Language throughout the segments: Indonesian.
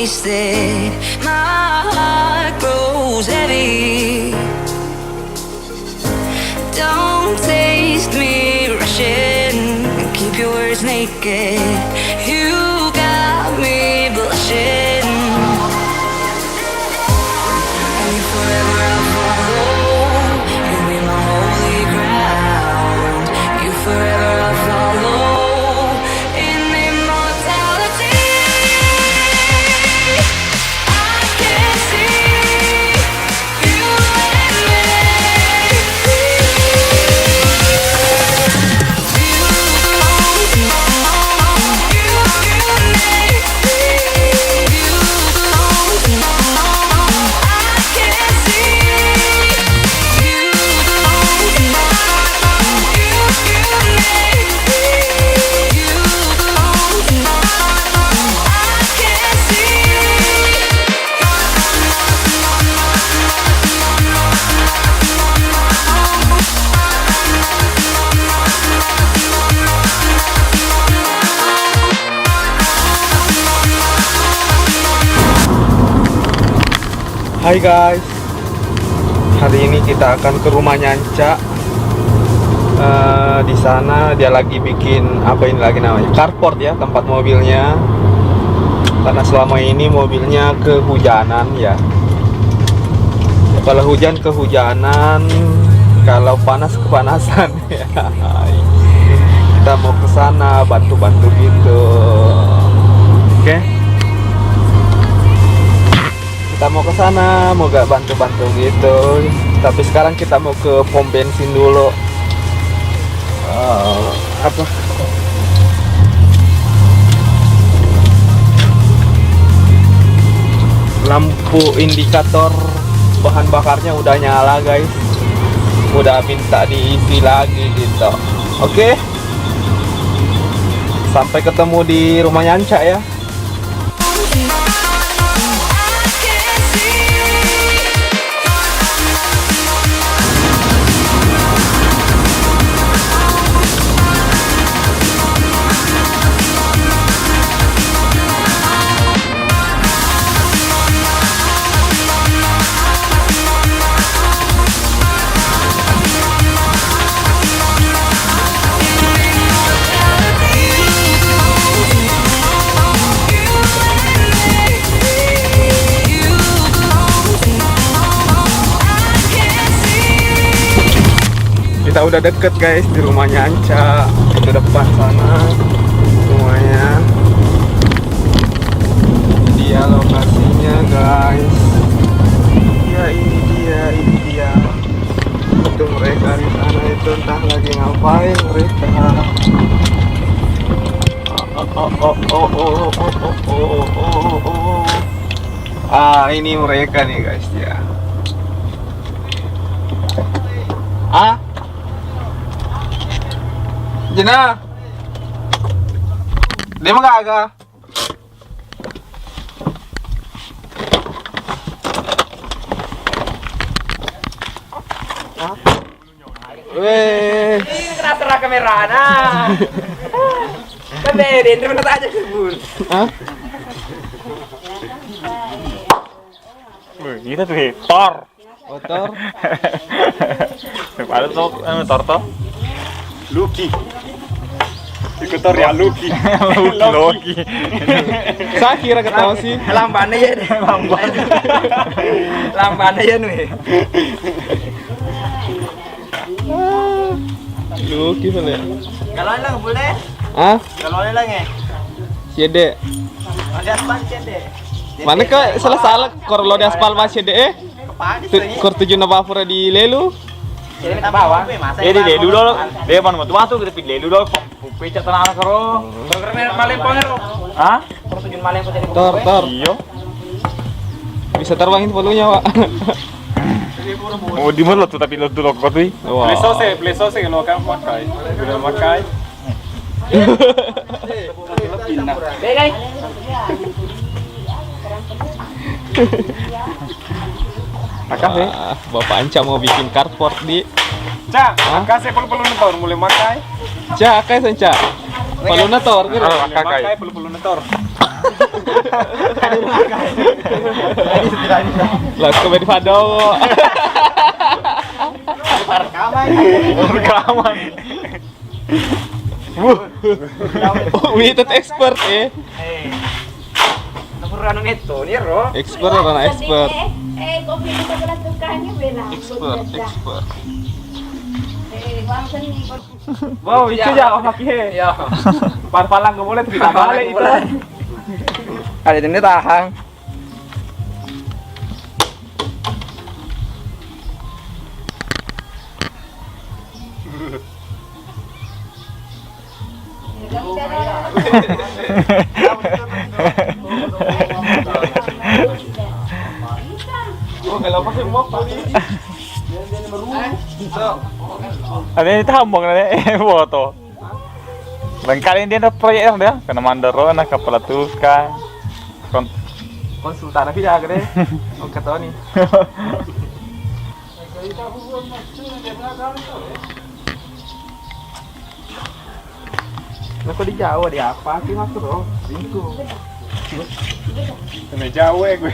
wasted. My heart grows heavy. Don't taste me rushing. Keep your words naked. You got me blushing. And if forever I'll follow, you'll be my holy ground. You forever I'll follow in immortality. I can see you and me. Hai guys, hari ini kita akan ke rumahnya Anca. Di sana dia lagi bikin apa ini lagi namanya, carport ya, tempat mobilnya. Karena selama ini mobilnya kehujanan ya. Kalau hujan kehujanan, kalau panas kepanasan. Ya. Kita mau ke sana bantu-bantu gitu. Oke. Kita mau ke sana, mau gak bantu-bantu gitu. Tapi sekarang kita mau ke pom bensin dulu. Apa? Lampu indikator bahan bakarnya udah nyala guys. Udah minta diisi lagi gitu. Oke. Sampai ketemu di rumahnya Anca ya. Kita udah deket guys di rumahnya Anca. Itu depan sana rumahnya. Ini dia lokasinya guys. Ya ini dia. Itu mereka di sana itu entah lagi ngapain mereka. Ini mereka nih guys ya. Jena, dia mah kagak. Weh, ini terasa kamera nah. Kamerin, terus aja sebut. Ini tuh Thor. Motor. Ada tuh Thor toh. Lucky. Ikutor ya Lucky. Loki. Saya kira ketawa sih. Lambannya ya deh, lambannya ya nih. Lucky boleh. Kalau lang boleh. Kalau lang Cede. Ada aspal cede. Mana ke salah kalau di aspal masih deh. Kor tujuh nabafura di Lelu. Jadi minta bawa. Di lelu dulu. Dia pan motu kita pilih lelu dulu. Pecah tanah karo. Programnya maling pengero. Hah? Pertunjukan maling kok jadi. Tor. Iyo. Bisa terbangin palunya, Pak. Oh, di mana tuh tapi lo dulu kok tuh. Plesose que no akan makai. Udah makai. Pindah. Guys. Makasih. Bapak Anca mau bikin carport di. Cak, makasih perlu nonton mulai makai. Cak, kayak Sanca. Paluna tor, kira. Makai. Makai perlu nonton. Lah komedi Padowo. Rekaman. Witet expert Nomor anu itu, nih ro. Expert orang expert. Kopi itu kelas tukangnya benar. Expert. Wang seni. Wow, itu ya oh pakai. Ya. Parpalang gak boleh kita balik itu. Kali ini tahan. Oh, kalau pakai mop tadi. Ada ini tambang nih, foto. Dan kali ini ada proyek dia, kena mandoro, nak kepala tukang. Konsultan aja gede. Oh kata nih. Nah, kok di Jawa di apa sih mas bro? Ringku. Ini Jawa gue.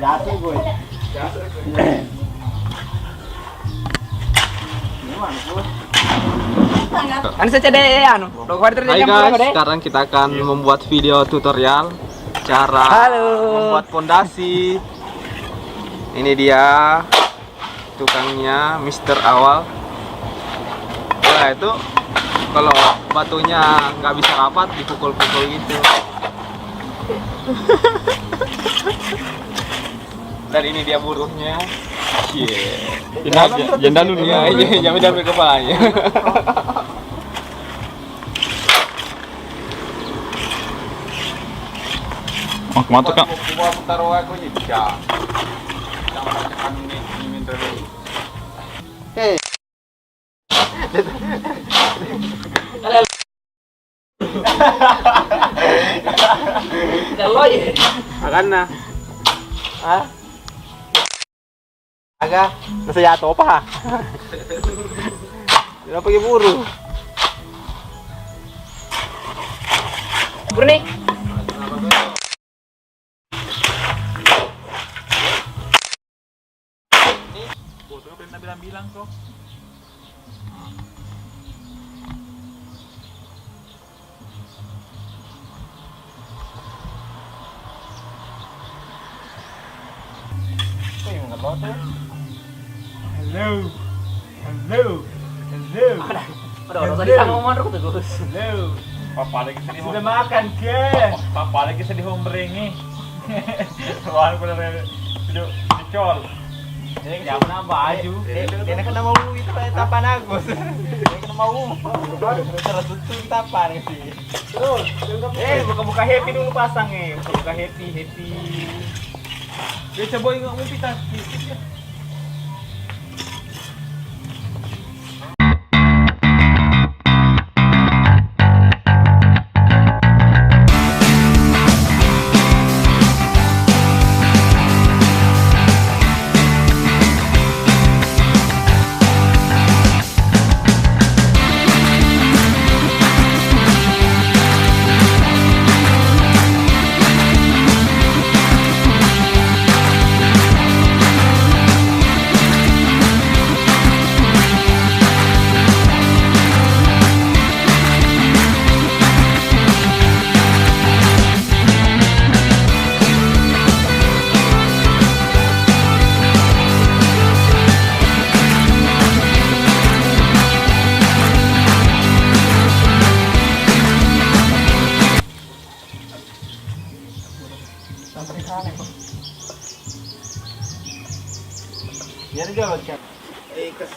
Jatuh gue. Kan saja deh anu. Hai guys, sekarang kita akan membuat video tutorial cara membuat fondasi. Ini dia tukangnya Mr. Awal. Nah itu kalau batunya nggak bisa rapat dipukul-pukul gitu. Dan ini dia buruhnya. Janda dulu Iya, jangan diambil kepalanya. Oh, kemana kan? Akan na. Ah? Aga, nasa yato pa. Hindi na pag-iburo. Burni! Bilang kok. Hello. Aduh, tadi kamu ngomong aku tuh Gus. Halo. Papa lagi sedih. Sudah makan ke? Papa lagi sedih memberingi. Wah, bener sudah dicol. Jangan mana baju. Dia kan mau itu kayak tapan Agus. Dia kan mau. Terus tutup tapan sih. Buka-buka happy dulu pasang buka happy. Dia coba ingat mau pita.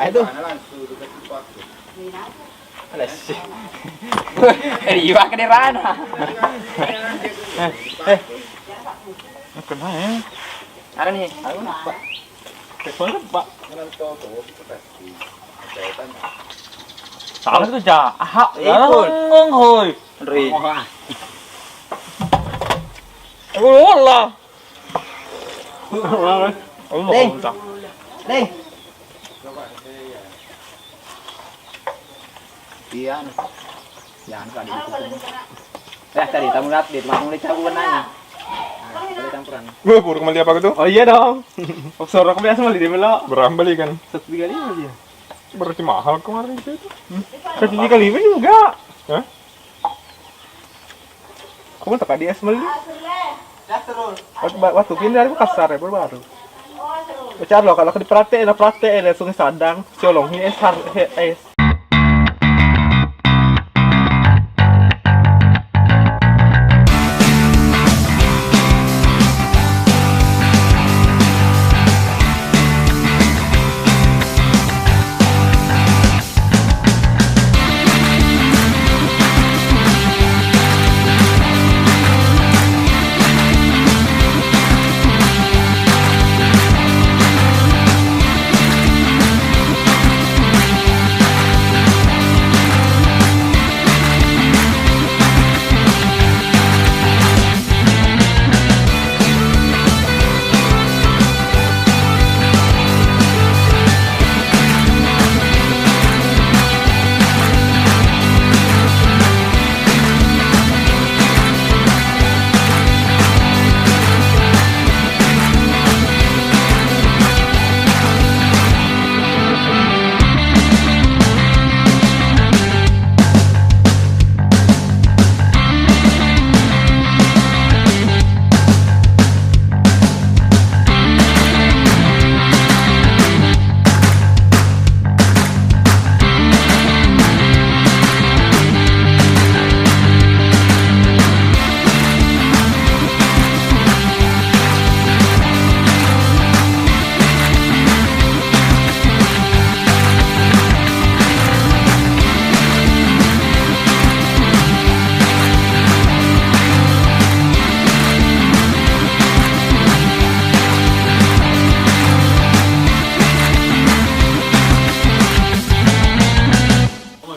Ayo tuh. Alas. Iwa kendaraan. Kena ya. Ada nih. Ayo Pak. Telepon Pak. Salah itu ja. Aha, ngong hoi. Ri. Allah. Ding. Ding. Iya. Jangan kali itu. Tadi tamu update, mau campuran aja. Boleh campuran. Gue baru kembali apa gitu? Oh iya dong. Sorok kembali asal di Melo. Berapa beli kan? 135 dia. Berarti mahal kemarin itu. 135 juga. Hah? Kamu tak di Esmel. Waktu pindah aku kasar ya baru. Bicara lo kalau diperhatiin Sungai Sadang, Colong ini es.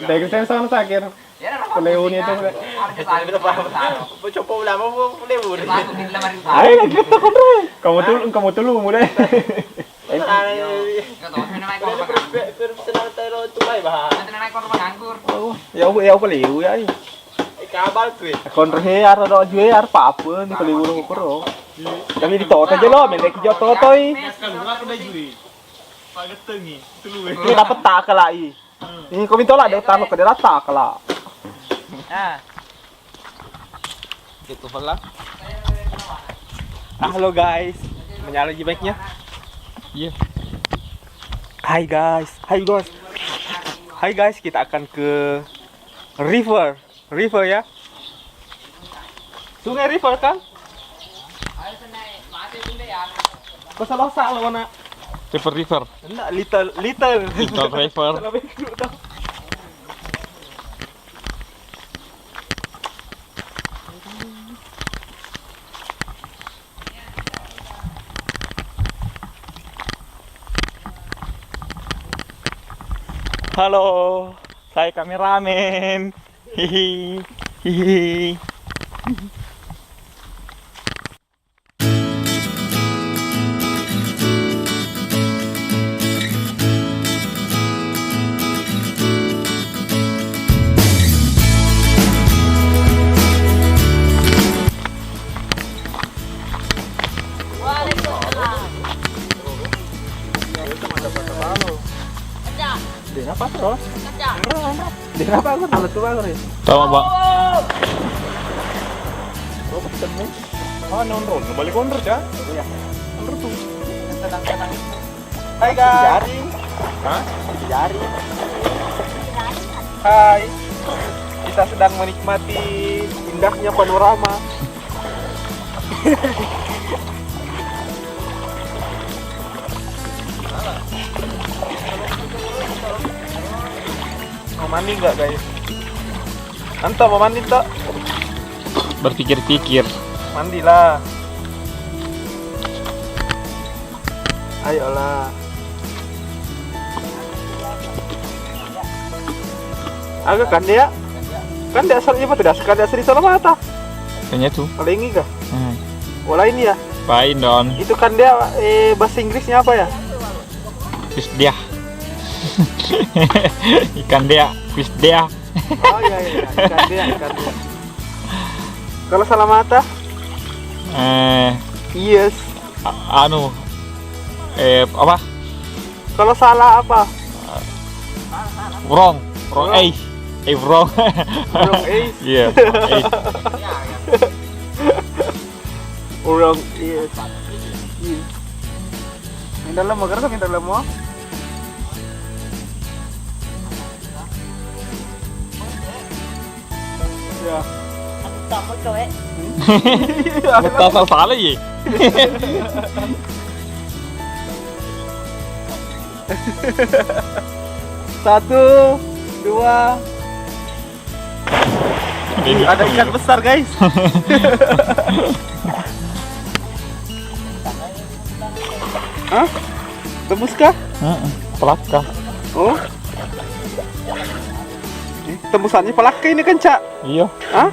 Dahil saya sama sakit. Pelewunnya itu. Coba ulang mau boleh. Ayo kita kontrol. Kamu tulu mulai. Ya aku pelewu ya. Kabal tuh. Kontrol ar ada jual ar apa ni pelewu ko. Kami di tot aja lo, melek jo totoi. Ini dapat tak kalai. Ini kau minta lah, dia taruh ke dia tak lah. Gitu pula. Halo guys, menyala mic-nya. Iya. Hai guys, kita akan ke river ya. Sungai river kan? Kosa-losa lo mana? River. Enggak, little. Little river. Halo, saya kameramen. Hihi. Dia apa terus? Dia apa aku tahu tuh aku nih. Tama ba? Oh, ketemu. Nonton, balik konter ya. Iya. Menurut tuh. Tenang. Hai guys. Jari. Hah? Jari. Hai. Kita sedang menikmati indahnya panorama. Mau mandi nggak guys? Anta mau mandi tak? Berpikir-pikir. Mandilah. Ayolah. Agak kan dia? Kan dia asalnya apa tidak? Sekali asal di Salamata. Kayaknya tuh. Kalau ini kah? Wala ini ya? Pain don. Itu kan dia bahasa Inggrisnya apa ya? Fish dia. Ikan dia, fish dia. Oh iya, ikan dia. Kalau salah mata? Yes. Anu. Apa? Kalau salah apa? Wrong. Wrong Wrong. Wrong. Wrong ace. Iya. Wrong yes. Yes. Yang dalam mo, karena yang dalam mo. Ya. Tama ko eh. Betul salah ya. Satu, dua. Ada ikan besar guys. Hah? Tembus kah? Pelaka. Oh. Tembusannya palaka ini kan, Cak? Iya. Hah?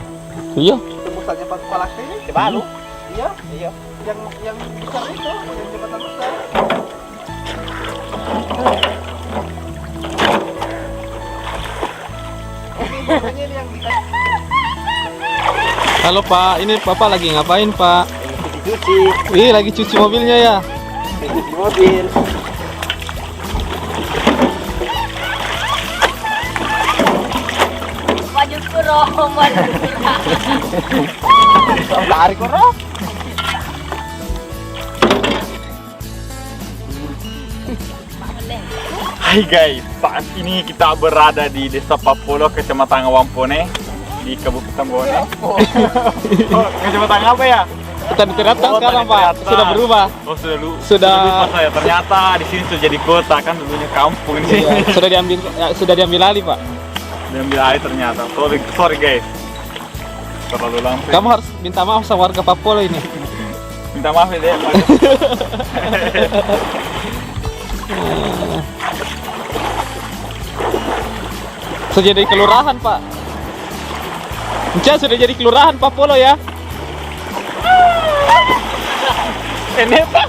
Iya. Tembusannya palaka ini? Coba lu. Iya. Iya. Yang besar itu, yang jembatan besar. Makanya ini yang Halo Pak, ini Bapak lagi ngapain Pak? cuci Wih, lagi cuci mobilnya ya? mobil. Maju kurang, maju kurang. Tarik orang. Hai guys, saat ini kita berada di Desa Papolo, Kecamatan Wampone, di Kabupaten Bone. Oh, kecamatan apa ya? Tadi ternyata Oh, sekarang Tani Pak, Ternyata. sudah berubah. Oh, Sudah. lupa saya. Ternyata di sini sudah jadi kota, kan dulunya kampung ini. Iya, sudah diambil alih Pak. Diambil alih ternyata. Sorry guys. Terlalu langsung. Kamu harus minta maaf sama warga Papolo ini. Minta maaf ya, Dek. Sudah jadi kelurahan Pak. Encah sudah jadi kelurahan Papolo ya. Ini Pak.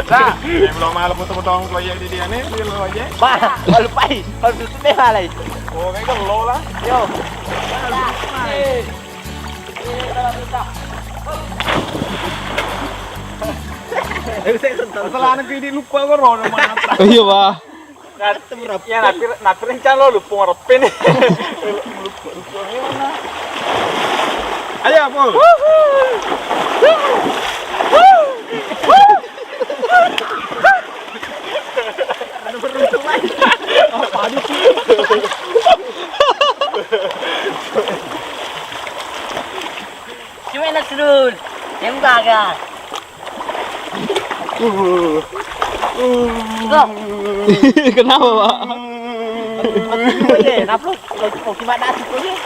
Nah, belum malam potong-potong proyek di dia nih, di lo aja. Pak, kalau pai, kalau tutup deh halai. Oh, kayak kan lo lah. Yo. Masalah anak ini lupa kok roh mana. Oh iya Pak. Ya, napi rencana lo lupa ngarepin. Ayo, Pul. Cuma nak serul. Yang gagal. Kok? Kenapa Pak? Boleh, nafsu. Kalau cuma nasi boleh.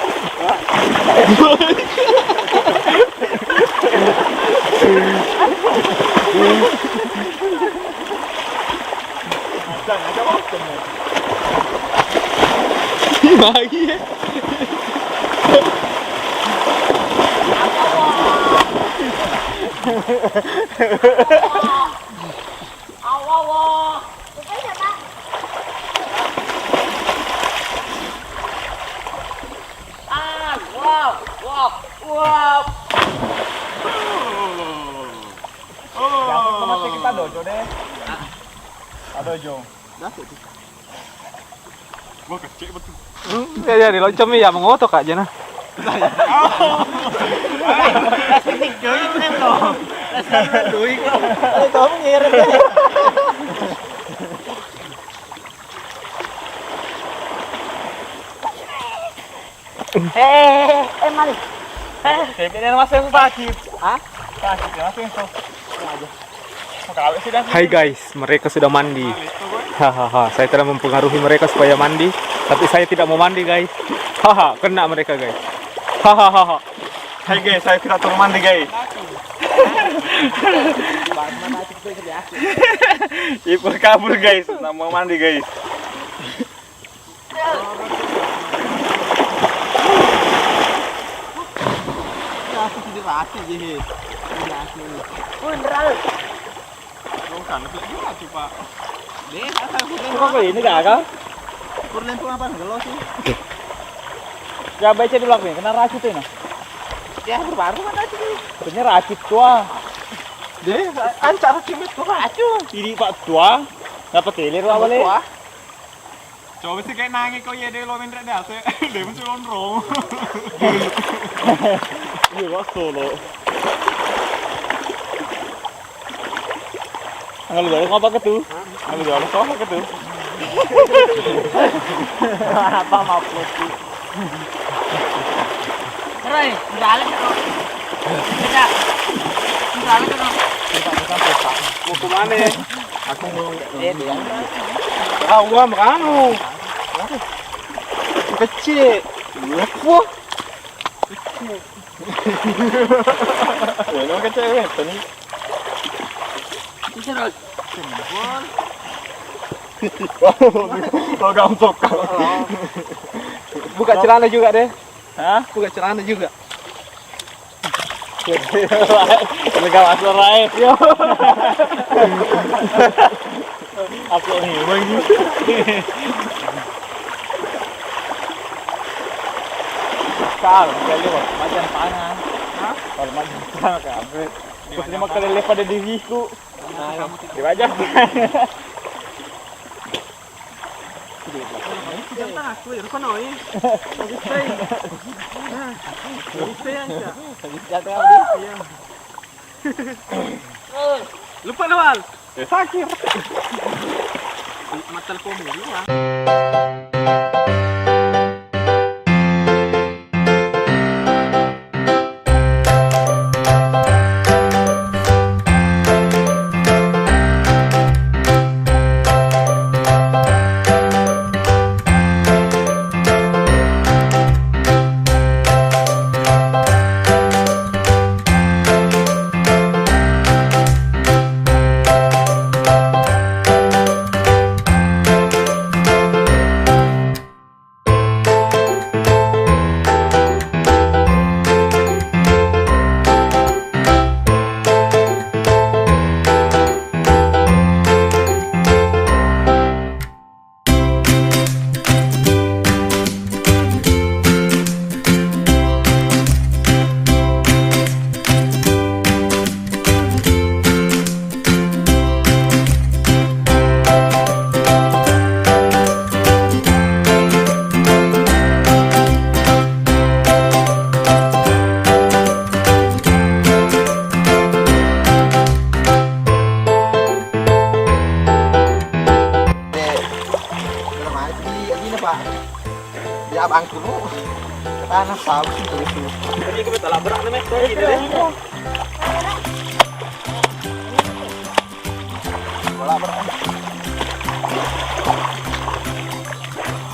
Lagi ya. Awah. Rupanya Pak. Wow. Masih kita dojo deh. Dojo. Gua kecil betul. Ya di loncom ya mengotok aja nah. Teknik joy kan lo. Dasar duit lo. Kalau kamu ngirim deh. Mari. Kayaknya masih yang pagi. Hah? Pagi, masih yang so. Hai guys, mereka sudah mandi. Hahaha, saya telah mempengaruhi mereka supaya mandi, tapi saya tidak mau mandi guys. Haha, kena mereka guys. Hahaha. Hai guys, saya kita turun mandi guys. Ipur kabur guys, nggak mau mandi guys. rasi je. Beneran. Bukan, itu juga coba. Deh, asal kurlen. Kok ini gak kah? Kurlen pun apa gelo sih? Ya baca di belakang, kena racun tuh nah. Ya berbaru mana sih? Sebenarnya racun tua. Deh, ancar cimit tuh racun. Ini Pak tua. Dapat teler apa le? Coba sih kayak nangis kau ya deh lo main dah sih. Dia mesti lonrong. Iya, Pak solo. Kalau udah ngapa ke tuh? Kalau udah ngapa ke tuh? Apa mau putih? Keren, jalan kan. Beda. Jalan kan. Mau kemana? Aku mau dia. Ah, gua meranu. Kecil. Wah. Ya, lo kecil tadi. Terus. Kalau gampang kau. Buka celana juga deh. Hah? Buka celana juga. Lega asal raib yo. Apa nih, Bang? Kalau kali macam tangan. Hah? Kalau macam tangan kamu. Terima kali lepas pada diriku. Di wajah. Jangan aku ya, kau noi. Lupa nawal. Sakit. Mata komi lah. Ya abang dulu. Tanah tahu sih itu. Tadi kita telah berak nih, Mas. Bola berat.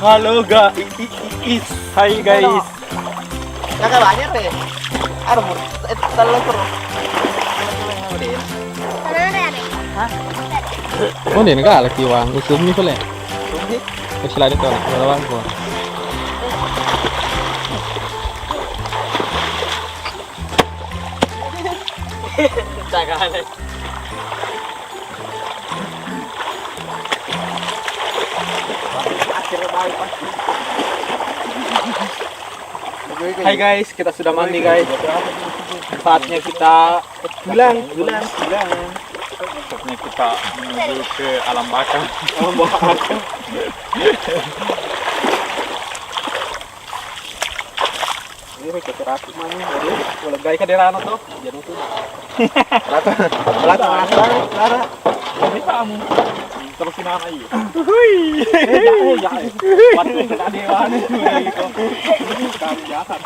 Halo guys. Hai guys. Ya kan banyak deh. Ada mau telur terus. Oh, dia nggak lagi wang, usum ni pula. Selain itu, ada wang kau. Jangan. Hai guys, kita sudah mandi guys. Saatnya kita Bulan. Saatnya kita menuju ke alam baka. Ini kita terapi mana? Jadi boleh gaya ke daerah tuh. Jadi tuh. Belakang Lara. Ini kamu. Terus ini apa ini? Ya. Waktu kita dewan itu. Kami jahat.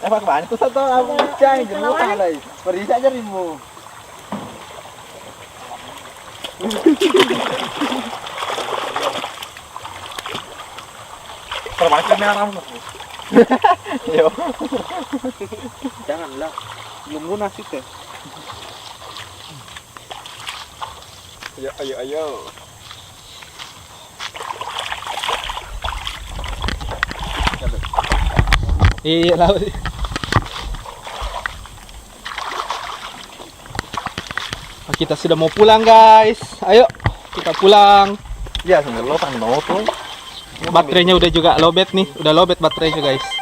Pak banyak tuh satu apa cang jenuh lagi. Pergi saja rimu. Terbaca merah. Yo. Janganlah. Belum lunas itu. Ayo. Iya laut. Kita sudah mau pulang guys. Ayo kita pulang. Ya, sambil lo kan mau tuh. Baterainya udah juga lowbat nih. Udah lowbat baterainya guys.